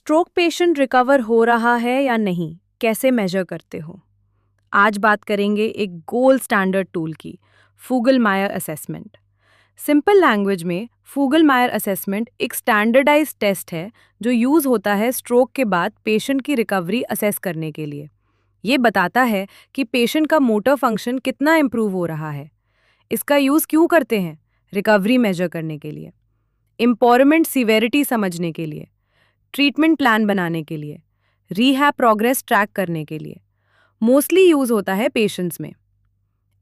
Stroke patient recover हो रहा है या नहीं, कैसे मेजर करते हो? आज बात करेंगे एक गोल्ड स्टैंडर्ड टूल की, फूगल-मायर असेसमेंट। सिंपल लैंग्वेज में फूगल-मायर असेसमेंट एक स्टैंडर्डाइज्ड टेस्ट है जो यूज होता है स्ट्रोक के बाद पेशेंट की रिकवरी असेस करने के लिए। ये बताता है कि पेशेंट का मोटर फंक्शन कितना इम्प्रूव हो रहा है। इसका यूज क्यों करते हैं? रिकवरी मेजर करने के लिए, इम्पॉवरमेंट सीवेरिटी समझने के लिए, ट्रीटमेंट प्लान बनाने के लिए, रीहैब प्रोग्रेस ट्रैक करने के लिए। मोस्टली यूज होता है पेशेंट्स में।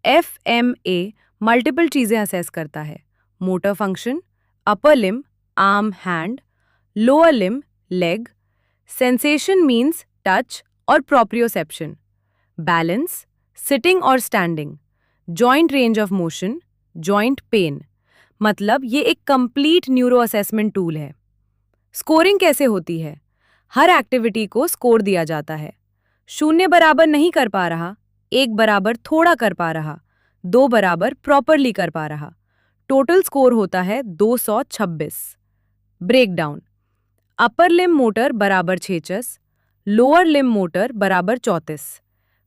FMA मल्टीपल चीजें असेस करता है: motor function, upper limb, arm hand, lower limb, leg, sensation means touch और प्रोप्रियोसेप्शन, बैलेंस, सिटिंग और standing, joint range of motion, joint pain. मतलब ये एक कंप्लीट न्यूरो असेसमेंट टूल है। स्कोरिंग कैसे होती है? हर एक्टिविटी को स्कोर दिया जाता है। 0 बराबर नहीं कर पा रहा, 1 बराबर थोड़ा कर पा रहा, 2 बराबर प्रॉपरली कर पा रहा। टोटल स्कोर होता है 226। ब्रेकडाउन: अपर लिम मोटर बराबर 6 लोअर लिम मोटर बराबर 34,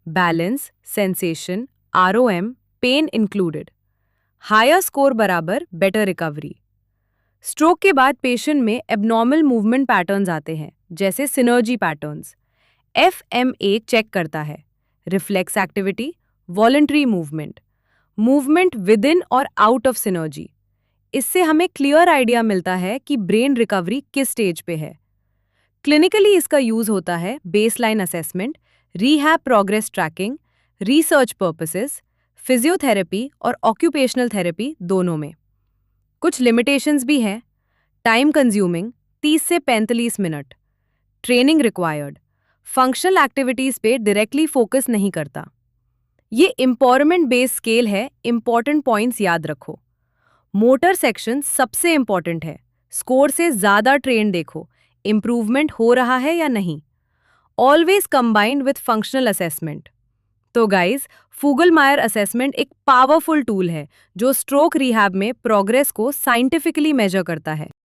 balance, sensation, ROM, pain included. Higher score बराबर बेटर रिकवरी। स्ट्रोक के बाद पेशेंट में एबनॉर्मल मूवमेंट पैटर्न्स आते हैं, जैसे सिनर्जी पैटर्न्स। FMA चेक करता है reflex activity, voluntary movement, movement with in और आउट ऑफ सिनर्जी। इससे हमें क्लियर आइडिया मिलता है कि ब्रेन रिकवरी किस स्टेज पे है। क्लिनिकली इसका यूज होता है baseline assessment, rehab progress tracking, research purposes, physiotherapy और ऑक्यूपेशनल थेरेपी दोनों में। कुछ लिमिटेशंस भी हैं: टाइम कंज्यूमिंग 30 से 45 minute, training required, functional activities पे डायरेक्टली फोकस नहीं करता। ये एम्पावरमेंट बेस्ड स्केल है। इंपॉर्टेंट पॉइंट्स याद रखो। मोटर सेक्शन सबसे इंपॉर्टेंट है। स्कोर से ज्यादा ट्रेन देखो, इंप्रूवमेंट हो रहा है या नहीं। Always combined with functional assessment. तो गाइस, फूगल-मायर असेसमेंट एक पावरफुल टूल है जो स्ट्रोक रिहैब में प्रोग्रेस को साइंटिफिकली मेजर करता है।